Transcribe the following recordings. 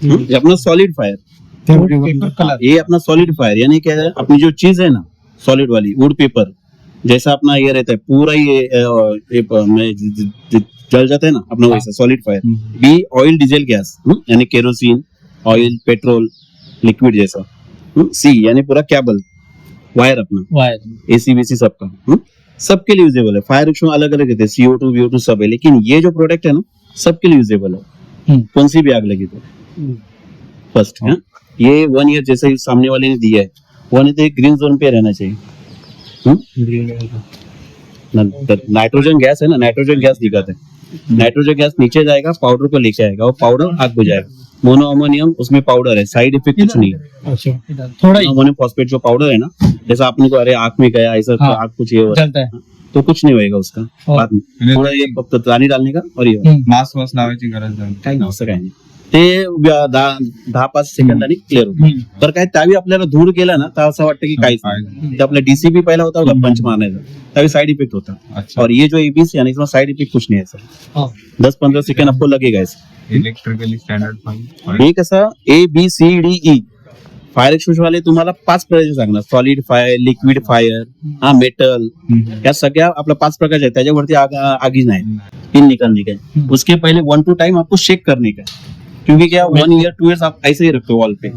ये अपना solid fire, ये अपना solid fire यानी क्या है, अपनी जो चीज है ना सॉलिड वाली वुड पेपर, जैसा अपना ये रहता है पूरा ये जल जाता है ना अपना, वैसा सॉलिड फायर। बी ऑयल डीजल गैस यानी केरोसिन ऑयल पेट्रोल लिक्विड जैसा। सी यानी पूरा केबल वायर अपना वायर एसीबीसी सबका, सबके लिए यूजेबल है। फायर एक्शन अलग अलग रहते हैं, CO2 VO2 सब है, लेकिन ये जो प्रोडक्ट है ना सबके लिए यूजेबल है, कौन सी भी आग लगी तो। फर्स्ट है ये 1 ईयर जैसे सामने वाले ने दिया है, वो नहीं तो ग्रीन जोन पे रहना चाहिए। नाइट्रोजन गैस है ना, नाइट्रोजन गैस दिखाते हैं, नाइट्रोजन गैस नीचे जाएगा पाउडर को लेके आएगा, और पाउडर आग बुझाएगा। मोनो अमोनियम उसमें पाउडर है, साइड इफेक्ट कुछ नहीं है। अच्छा थोड़ा ही अमोनियम फॉस्फेट जो पाउडर है ना, जैसा आपने को अरे आंख में गया ऐसा हाँ, आग कुछ ये हो चलता है तो कुछ नहीं होएगा उसका। बाद में थोड़ा ये फक्त पाणी डालने का और ये मास्क वास लावायची गरज नाही. काही नाही, असं काही नाही. ते 10-5 सेकंदांनी क्लिअर होतं. तर काय त्यावेळी आपल्याला धूर गेला ना तर असं वाटतं की काहीच नाही. ते आपला DCP पहिला होता बघा पंच मारण्याचा, त्यावेळी साइड इफेक्ट होता. अच्छा. और ये जो ABC यानी इसमें साइड इफेक्ट कुछ नहीं है सर. 10-15 सेकंड आपको लगेगा इसमें. Electrically standard fine. हे कसं ABCDE फायर एक्सटिंग्विशर वाले तुम्हाला 5 प्रकारचे सांगणार, सॉलिड फायर, लिक्विड फायर, हा मेटल, या सगळ्या आपल्या 5 प्रकारचे आहेत. त्याच्यावरती आगी नाही, तीन निकलने का है. उसके पहले 1 2 टाइम आपको शेक करने का है, क्योंकि क्या 1 ईयर 2 ईयर्स आप ऐसे ही रखते हो वॉल पे,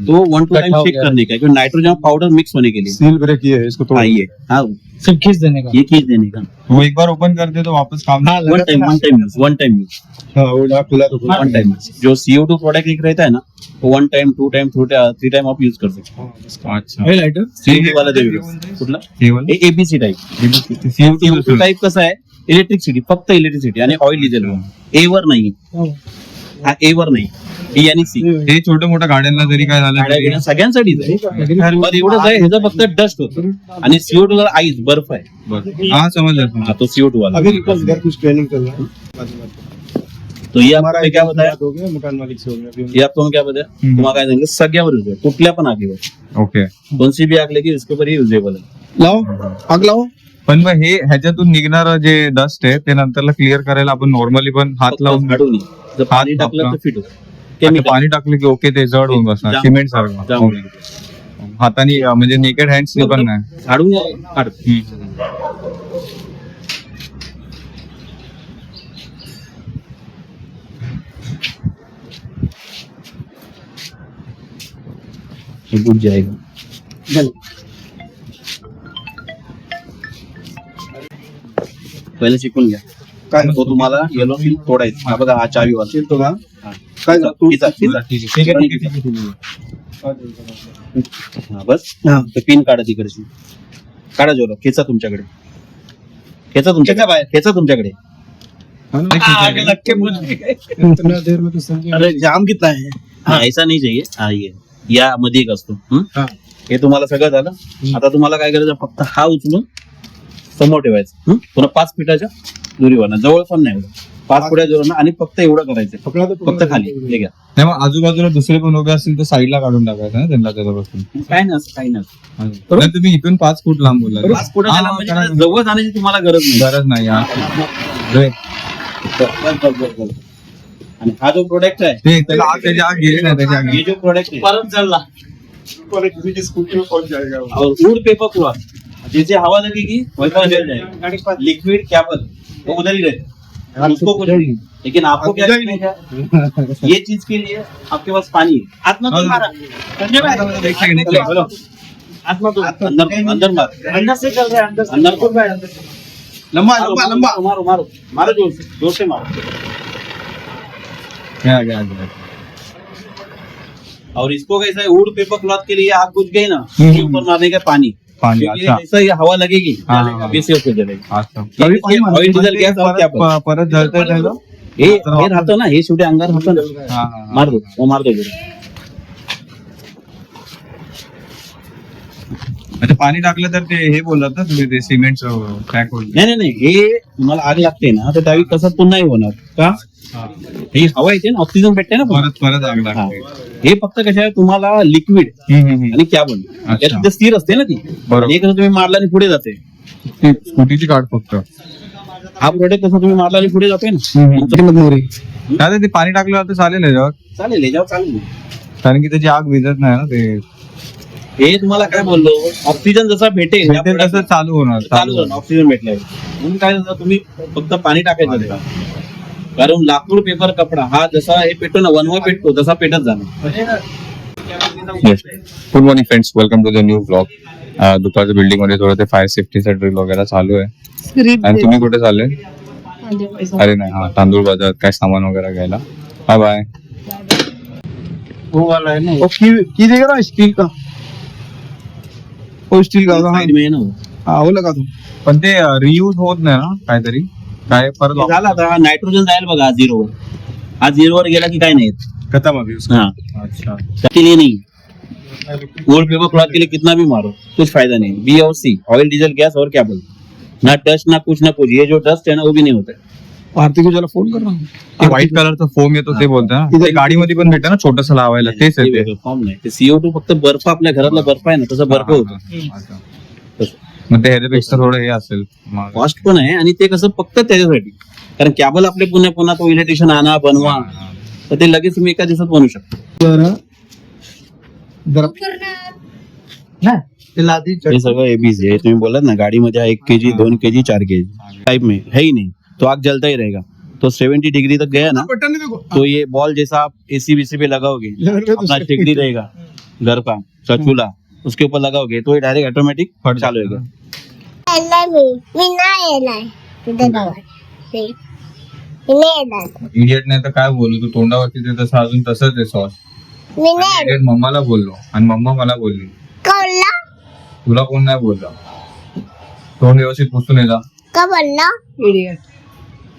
तो 1 2 टाइम शेक करने का है, क्योंकि नाइट्रोजन पाउडर मिक्स होने के लिए. सील ब्रेक ये है, इसको तो ये हाँ सिर्फ खींच देने का. ये खींच देने का. वो एक बार ओपन कर दे तो वापस काम. हाँ, वन टाइम यूज. हाँ वो ना खुला तो खुला. वन टाइम जो CO2 प्रोडक्ट एक रहता है ना, वो 1 टाइम 2 टाइम 3 टाइम आप यूज कर सकते हो. अच्छा. हे लाइटर CO2 वाला जो कुठला केवल ABC टाइप. CO2 टाइप कसं आहे, इलेक्ट्रिसिटी, फक्त इलेक्ट्रिसिटी आणि ऑइल डिझेल A वर नाही, हा A वर नाही, B आणि C हे छोट्या मोठ्या गाड्यांना जरी काय झालं गाड्या तरी घेणं सगळ्यांसाठीच आहे. पण एवढंच आहे, ह्याचं फक्त डस्ट होतं आणि CO2 जर आईस बर्फ आहे, बरं. हा समजलं. हा तो CO2 वाला. अभी निकल इधर कुछ ट्रेनिंग चल रहा है. तो ये हमारा आपको क्या बताया, हो गया, मकान मालिक से हो गया अभी. ये आपको क्या बताया, तुम्हाला काय सांगितलं, सगळ्यावर यूज आहे, कुठल्या पण आगीवर, ओके. कोणसी भी आग लगी उसके ऊपर ये यूजेबल है. लाओ आग लाओ. पण मग हे ह्याच्यातून निघणारं जे डस्ट आहे ते नंतरला क्लिअर करायला आपण नॉर्मली पण हात लावून काढून जर पाणी टाकलं तर फिट होतं. आता केमिकल पाणी टाकलं की ओके ते जड होऊन बसणार जाम- सिमेंट सारखं. जाम- हाताने म्हणजे नेकेड हँड्स पण नाही. झाडून काढ. बुझ जाएगा. पहिले शिकून घ्या. काय तो तुम्हाला येलो फिल तोडायचं. हा बघा, हा चावी वाला तो का हा. काय खिचा, खिचा. ठीक आहे. हा बस. ते पिन काढा तिकडची, काढा जोर, खेचा तुमच्याकडे, खेचा तुमच्याकडे, खेचा तुमच्याकडे. आग लग के बुझ गई. इतना देर में तो समझे. अरे जाम कितना है. हा ऐसा नाही चाहिए. हा ये या मध्ये एक असतो. हा. हे तुम्हाला सगळं झालं. आता तुम्हाला काय करायचं, फक्त हा उचलून समोर ठेवायचं. पुन्हा 5 फीटाच्या दुरीवर, जवळ पण नाही, 5 फुट्या जोरानं, आणि फक्त एवढं करायचं, पकडा तो फक्त खाली हे घ्या. नाही मग आजूबाजूला दुसरे पण उभे असतील तर साईडला काढून टाकायचं ना त्यांना त्याच्यापासून. काय नाही असं, काही नाही. नाही, तुम्ही इथून 5 फूट लांब बोलला. 5 फुटाच्या म्हणजे जवळ जाण्याची तुम्हाला गरज नाही. गरज नाही. आणि हा जो प्रोडक्ट आहे, ते त्याला आग त्याची आग गेली नाही त्याची आग ये जो प्रोडक्ट है, परत चलला. पर किसी की स्कूटी में पहुंच जाएगा वो. और वुड पेपर क्लॉथ, जैसे हवा लगेगी वैसा जल जाएगा. लिक्विड कैपल वो उधर ही रहता है, उसको कुछ नहीं. लेकिन आपको क्या करना है, ये चीज के लिए आपके पास पानी है. आत्मा मारा. संजय भाई चलो, आत्मा तो अंदर अंदर मार, अंदर से चल रहा है. अंदर अंदर को लंबा मारो, लंबा लंबा. मारो मारो मारो, जोर से मारो. और इसको कैसा है, वुड पेपर क्लॉथ के लिए आग बुझ गई ना, उसके ऊपर मारने का पानी. पानी. क्योंकि अच्छा. जैसा ये हवा लगेगी हाँ, हाँ. वैसे उसको जलेगा. अच्छा. ये ऑइल डीजल गॅस और क्या पण. परत जळतंय त्याचं. हे राहतो ना, हे शेवटी अंगार राहतो ना, हा, हा. मार दो, वो मार दो जरा. अच्छा, पाणी टाकलं तर ते हे बोललात ना तुम्ही, ते सिमेंटचं पॅक होईल. नाही नाही नाही, हे तुम्हाला आग लागते ना तर त्यावेळी कसं पुन्हा होणार का, ही हवा येते ना, ऑक्सिजन भेटते ना पुन्हा. परत आग हा. लागते. हे फक्त कशा आहे, तुम्हाला लिक्विड आणि कॅबन अच्छा. यात स्थिर असते ना ती. बरोबर. हे कसं तुम्ही मारला आणि पुढे जाते. स्कूटीची काढ फक्त. हा प्रोडक्ट कसं तुम्ही मारला आणि पुढे जातोय ना दादा ते पाणी टाकलं तर चालेल याच्यावर, चालेल याच्यावर चालेल. कारण की त्याची आग विझत नाही ना ते. हे तुम्हाला काय बोललो, ऑक्सिजन जसा भेटेल या भेटेल product तसं चालू होणार. चालू होणार, ऑक्सिजन भेटल्यावर. म्हणून काय झालं, तुम्ही फक्त पाणी टाकायचं त्याला. कारण लाकूड पेपर कपडा हा जसा हे पेटतो ना, वनवा पेटतो तसा पेटत जाणार. Good morning friends, welcome to the new blog. दुपारच्या बिल्डिंग मध्ये थोडं ते फायर सेफ्टीचा ड्रिल वगैरे चालू आहे. आणि तुम्ही कुठे चालले? अरे नाही, हा तांदूळ बाजार काय सामान वगैरे घ्यायला. Bye bye. वो वाला है ना, वो की देगा ना स्टील का, वो स्टील का हाँ साइड में आहे ना. हाँ, वो लगा दो. पण ते रियूज होत नाही ना काहीतरी, काय परत हे झालं आता, नायट्रोजन जाईल बघा आज 0 वर. आज 0 वर गेला की काय नाही येत. खतम अभी उसका. हाँ, अच्छा. के लिए नहीं, गोल्ड पेपर क्लॉथ के लिए कितना भी मारो कुछ फायदा नहीं. BOC ऑयल डीजल गैस और क्या बोल, ना टच ना कुछ, ये जो डस्ट है ना वो भी नहीं होता है. आरती को जरा फोन कर रहा हूँ. ते व्हाईट कलरचं फोम येतो ते बोलता ना, ते गाडीमध्ये पण भेटतं ना छोटस लावायला, तेच ते आहे ते. वेगळं फॉर्म नाही, ते CO2 फक्त बर्फ, आपल्या घरातला बर्फ आहे ना तसं बर्फ होतं. अच्छा. मग ते ह्याच्यापेक्षा थोडं हे असेल महाग. कॉस्ट पण आहे आणि ते कसं फक्त त्याच्यासाठी, कारण कॅबल आपले पुन्हा पुन्हा तो इलेक्ट्रिशियन आणा बनवा, तर ते लगेच तुम्ही एका दिवसात बनवू शकता. ना ते लादी हे सगळं एबीसी आहे. तुम्ही बोलत ना गाडीमध्ये 1 kg 2 kg 4 kg टाइप में है ही नहीं, तो आग जलता ही रहेगा. तो 70 डिग्री तक गया ना, बटन देखो. तो ये बॉल जैसा आप AC बीसी पे लगाओगे, अपना टेकड़ी रहेगा घर का चूल्हा, उसके ऊपर लगाओगे तो ये डायरेक्ट ऑटोमेटिक चालू होगा. मी नाही येणार तुझ्या गावात. मी नाही येणार. इडियट नाही तर काय बोलू, तू तोंडावरती ते तसं अजून तसंच आहे सॉस. मी नाही येणार. इडियट मम्माला बोललो आणि मम्मा मला बोलली. कळला तुला कोण नाही बोलला. तोंड व्यवस्थित पुसून येजा. का बोलला इडियट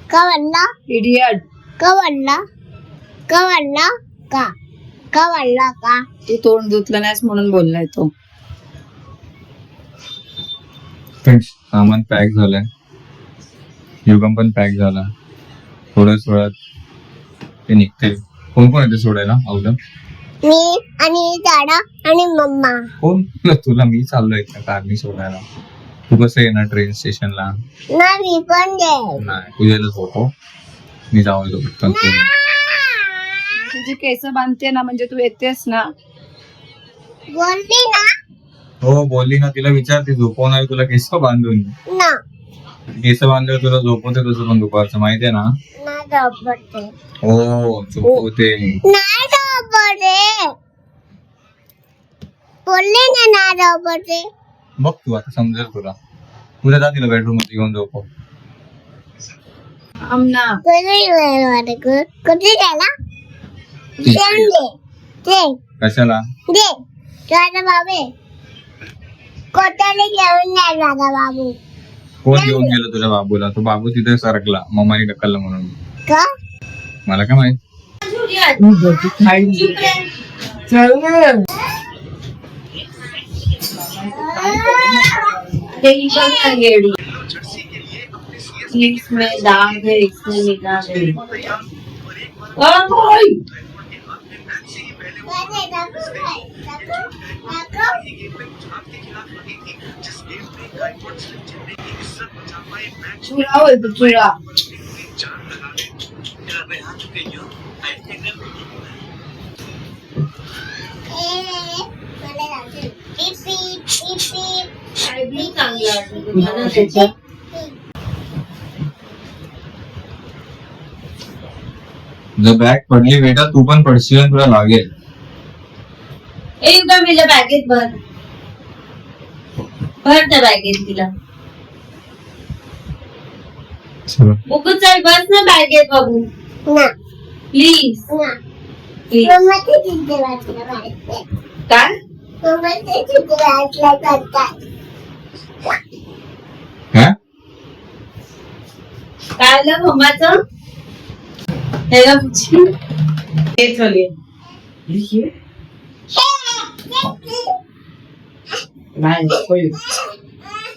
का बोलला इडियट का बोलला का बोलला का का बोलला का तू तोंड धुतलं नाहीस म्हणून बोललाय तो. फ्रेंड्स, सामान पॅक झालंय, युगम पण पॅक झाला. थोड्याच वेळात ते निघते. कोण कोण येते सोडायला? अवलं मी आणि दादा आणि मम्मा. कोण? तुला मी चाललोय का कारणी सोडायला? तू कसं येणार ट्रेन स्टेशनला? ना मी पण जाईल. नाही, तुझ्याला झोपव, मी जाऊन येतो पटकन. तुझी केस बांधते ना म्हणजे तू येतेस ना. बोलली ना हो बोलली ना, तिला विचारते झोपवणार तुला केस बांधून. ना केस बांधल्यावर तुला झोपवते तुझं पण दुपारचं, माहितीये ना. ना झोपते हो झोपवते. नाही झोपते. बोलली ना झोपते. बघ तू आता समजेल तुला. तुला जा तिला बेडरूम मध्ये घेऊन झोपव. आमना कुठे गेला दे कशाला? दे दादा बाबे कोटाने घेऊन नाही दादा बाबू. कोण घेऊन गेलं तुझ्या बाबूला? तो बाबू तिथे सरकला, मम्माने ढकलला म्हणून. का मला काय माहित. इसमें दाग है, इसमें निकाल है. चुरा होय तो चुरा. चांगला वाटतं. जर बॅग पडली बेटा, तू पण पडशील आणि तुला लागेल. एकदा माझ्या बॅगेत भर त्या बॅगेत तिला. बुकू चल बस ना बॅगेत बाबू ना प्लीज ना प्लीज. मम्माचे चित्र वाचलं पाहिजे. काय मम्माचे चित्र वाचलं करतात. हा? काय आलं मम्माचं? ह्याला पुढची हे चालेल.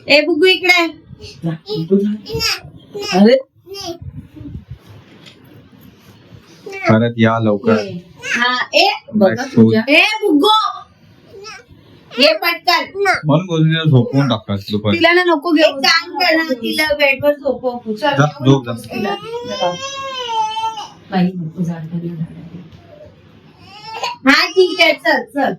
ए बुगू इकडे. अरे परत या लवकर. हा ए बघा तुझ्या ए बुगू ये पटकन. म्हणून बोलली तिला झोपवून टाका दुपारी. तिला ना नको एक घेऊ. काम कर ना, तिला बेडवर झोपव. जा, झोप जा. बाई नको जाड करू. हा ठीक आहे, चल चल.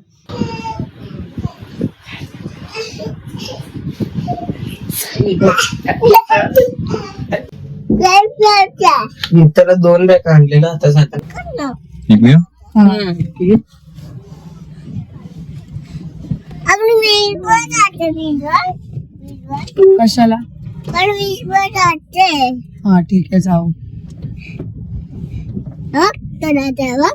त्याला 2 बॅग आणले ना आता जाताना. निघूया. आपण वीजवर जाते वीजवर कशाला? पण वीजवर जाते हा ठीक आहे जाऊ. चला तेव्हा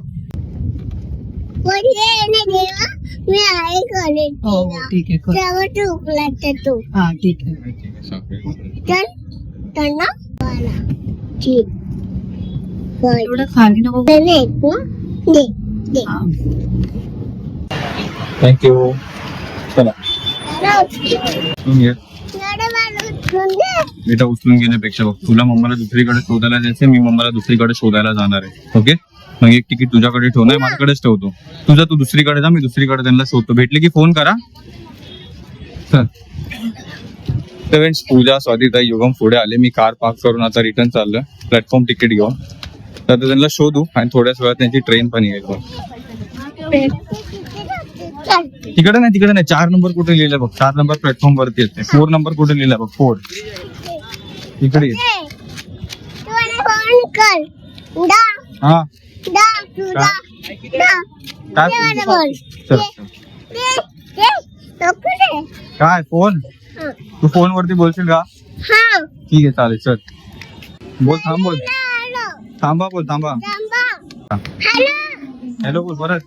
बोलले ना देवा मी आहे कॉलेज हो ठीक आहे कर. तेव्हा तू उकळत तू हा ठीक आहे. ठीक आहे, सकाळी. चल तर ना मला ठीक बोल एवढं खाली नको. दे दे दे हा. थँक्यू. चला एवढं उचलून घे. मला उचलून दे. बेटा उचलून घेण्यापेक्षा बघ, तुला मम्माला दुसरीकडे शोधायला जायचं, मी मम्माला दुसरीकडे शोधायला जाणार आहे. ओके, मग एक तिकीट तुझ्याकडे ठेवणार, माझ्याकडेच ठेवतो. तुझा तू दुसरीकडे जा, मी दुसरीकडे त्यांना शोधतो. भेटले की फोन करा. चल. तर फ्रेंड्स, पूजा, स्वादिता, युगम पुढे आले. मी कार पार्क करून आता रिटर्न चाललोय प्लॅटफॉर्म तिकीट घेऊन. तर आता त्यांना शोधू आणि थोड्याच वेळात त्यांची ट्रेन पण येईल. चल तिकडे नाही 4 नंबर कुठे लिहिलं बघ. 4 नंबर प्लॅटफॉर्म वरती येते. 4 नंबर कुठे लिहिला बघ. 4 तिकडे ये. तू मला फोन कर डा हा डा तुझा डा काय ते मला बोल चल. दे दे नको दे काय फोन? हा तू फोन वरती बोलशील का? हा ठीक आहे, चालेल. चल बोल. थांब बोल. हॅलो थांबा बोल. थांबा. थांबा हॅलो हॅलो बोल. परत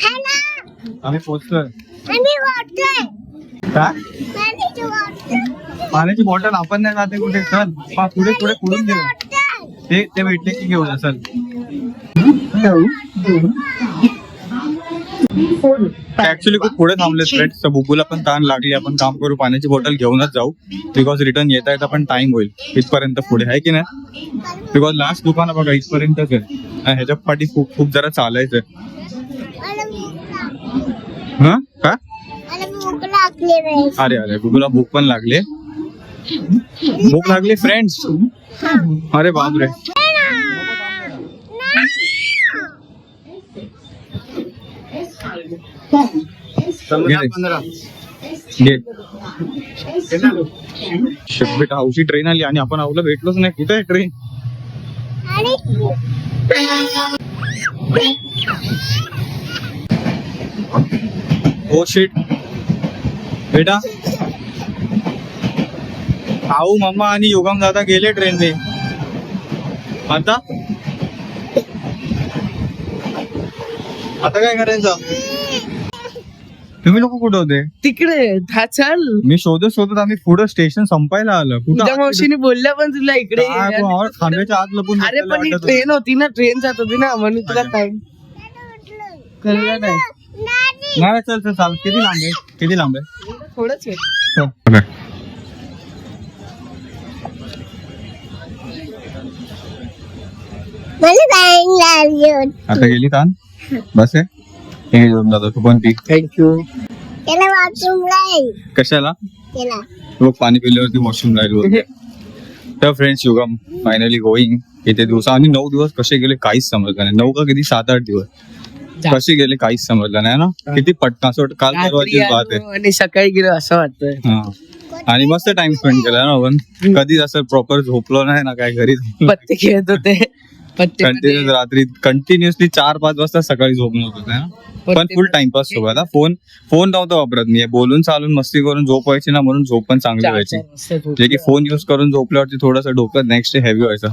हॅलो आम्ही पोहोचतोय. आम्ही वाटतोय काय? पाणीची वाटतोय पाण्याची बॉटल आपण नाही जाते कुठे. चल पुढे पुढे पुढून घेऊ. ते भेटले की घेऊ. चल. ऍक्च्युली खूप पुढे थांबले फ्रेंड्स. तर बुकूला पण ताण लागली. आपण काम करू, पाण्याची बॉटल घेऊनच जाऊ. बिकॉज रिटर्न येता येता पण टाइम होईल. इथपर्यंत पुढे आहे की नाही. बिकॉज लास्ट दुकान बघा इथपर्यंतच आहे. आणि ह्याच्या पाठी खूप खूप जरा चालायचंय. हा काय? मला भूक लागली रे अरे अरे, गुगुला भूक पण लागले. भूक लागली फ्रेंड्स. अरे बापरे. बेटा हौशी ट्रेन आली आणि आपण आवलं भेटलोच नाही. कुठे आहे ट्रेन? आणि ओ शिट. बेटा आऊ मम्मा आणि योगम दादा गेले ट्रेनने. आता काय करायचं? तुम्ही लोक कुठे होते? तिकडे हा चल मी शोधत आम्ही पुढे स्टेशन संपायला आलं. तुझ्या मावशीने बोलल्या पण तुला इकडे ये. काय तू खांब्याच्या आत लपून अरे बसलेला पण ही वाटत होतं. ट्रेन होती ना, ट्रेन जात होती ना, म्हणून तुला टाइम कळलं नाही. नाही चल चल चाल. किती लांब आहे? थोडंच वेळ. चल. मला बँग लागली होती. आता गेली ताण. बस आहे. हे घेऊन जातो. तू पण पी. थँक्यू. त्याला वाचून राहील कशाला? त्याला लोक पाणी पिल्यावरती वॉशरूम राहिलो होते. तर फ्रेंड्स, युगम फायनली गोईंग. किती दिवस आणि 9 दिवस कसे गेले काहीच समजलं नाही. 9 का किती 7-8 दिवस कसे गेले काहीच समजलं नाही ना. किती पटकन असं वाटतं काल परवाची रात्री बात आहे. आलो आणि सकाळी गेलो असं वाटतंय. हा. आणि मस्त टाइम स्पेंड केला ना आपण. कधीच असं प्रॉपर झोपलो नाही ना काय. घरी पत्ते खेळत होते. पत्ते कंटिन्युअस रात्री कंटिन्युअसली 4-5 वाजता सकाळी झोपणं होत ना. पण फुल टाइमपास सोबत. फोन नव्हता वापरत मी. बोलून चालून मस्ती करून झोप व्हायची ना, म्हणून झोप पण चांगली व्हायची. जे की फोन युज करून झोपल्यावरती थोडंसं डोकं नेक्स्ट डे हेवी व्हायचं.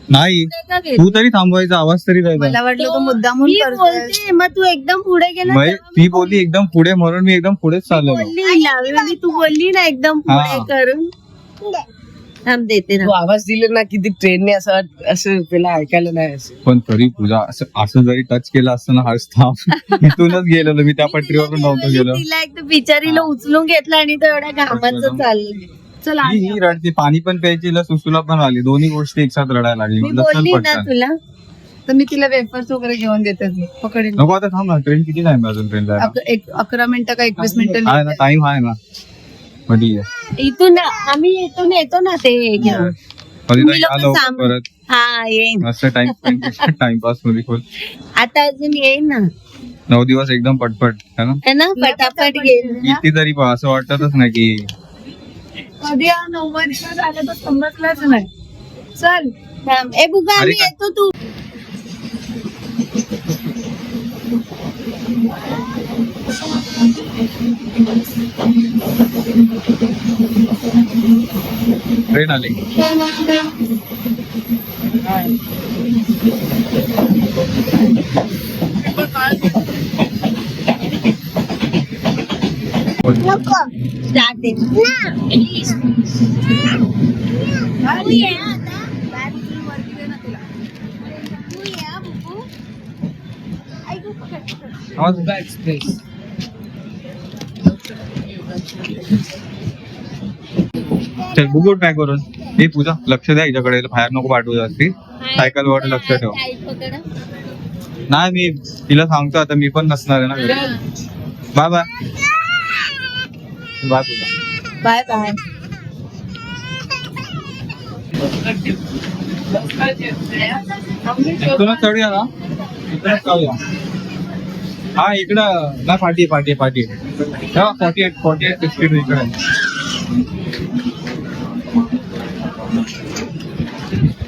नाही तू तरी थांबवायचा, आवाज तरी द्यायचा. मला वाटलं तो मुद्दामून मी करतोय. बोलते, मग तू एकदम पुढे गेला मग ती बोलली एकदम पुढे, म्हणून मी एकदम पुढेच चाललो. बोलली लावली. तू बोलली ना एकदम पुढे हा. करून. थांब देते ना. तू आवाज दिले ना की ती ट्रेनने असं त्याला ऐकायला नाही असं. पण तरी पूजा असं जरी टच केलं असतं ना हर्ष थांब. इथूनच गेलेलो मी. त्या पट्टीवरून नव्हतं गेलो. तिला एकदम बिचारीला उचलून घेतलं आणि तो एवढ्या घामाचं चाललं. चल ही रडते. पाणी पण प्यायची, सुसूला पण आली. दोन्ही गोष्टी एकसाथ रडायला लागली. मी म्हटलं चल बोलली ना पटकन. तुला. तर मी तिला वेफर्स वगैरे घेऊन देते पकडेल. नको आता थांब ना, ट्रेन किती टाइम अजून ट्रेनला? 11 मिनिटं का 21 मिनिटं आहे ना, टाइम आहे ना. कधी आहे? इथून आम्ही इथून येतो ना ते घेऊन. कधी तुम्ही तरी लोकं आलो सांग. परत हा येईन मस्त टाइमपास मध्ये खोल. आता अजून येईन ना 9 दिवस एकदम पटपट है ना. है ना पटापट घेईन किती तरी असं वाटतच नाही की कधी 9 दिवस आले तर समजलंच नाही. चल थांब. ए बुगा अरे आम्ही का- येतो तू ट्रेन आली. नको स्टार्ट आहे एक्सप्रेस. चल बुगुट पॅक करून. हे पूजा लक्ष द्या हिच्याकडे, बाहेर नको पाठवू जास्ती. सायकल वर लक्ष ठेव. नाही मी तिला सांगतो आता, मी पण नसणार आहे ना घरी. बाय बाय बाय पूजा. बाय बाय इथूनच चढूया ना, इथूनच जाऊया. हा इकडं ना, पाठी 48 स्पीड इकडे.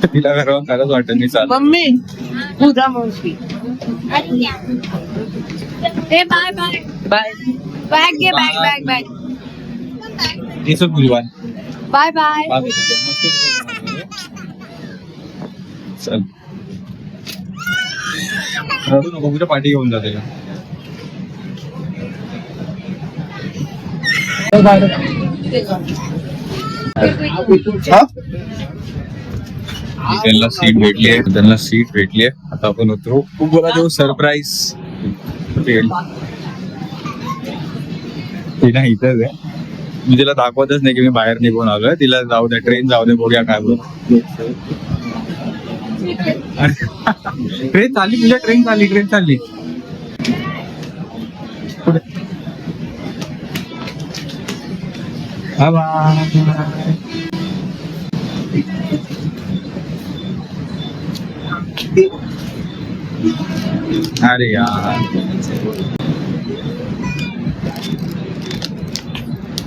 तिला घरावर खरंच वाटत नाही चाल. मम्मी पूजा मावशी ए बाय बाय बाय बॅग घे बॅग येतो पूजा बाय. बाय बाय चल रडू नको, कुठे पाठी घेऊन जाते का. त्यांना सीट भेटली आता आपण उतरू. खूप बोला देऊ सरप्राईज. तिला इथंच आहे, मी तिला दाखवतच नाही की मी बाहेर निघून आलोय. तिला जाऊ द्या, ट्रेन जाऊ दे, बघूया काय बोल. ट्रेन चालली तुझ्या, ट्रेन चालली. पुढे. बाय. अरे यार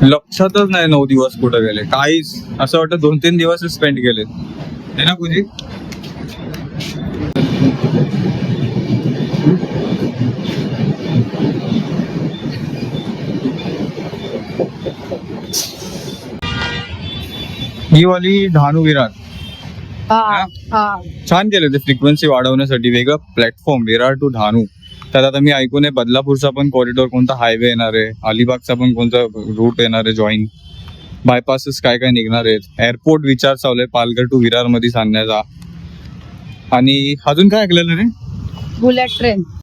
लक्षातच नाही 9 दिवस कुठे गेले. काहीच असं वाटतं 2-3 दिवस स्पेंड केले है ना पूजी. ही वाली धानू विरार छान केले ते, फ्रिक्वेन्सी वाढवण्यासाठी वेगळं प्लॅटफॉर्म विरार टू धानू. त्यात आता मी ऐकून आहे बदलापूरचा पण कॉरिडॉर कोणता हायवे येणार आहे, अलिबागचा पण कोणता रूट येणार आहे, जॉईन बायपासेस काय काय निघणार आहेत. एअरपोर्ट विचार चालू आहे पालघर टू विरार मध्ये सांगण्याचा. आणि अजून काय ऐकलेलं रे, बुलेट ट्रेन.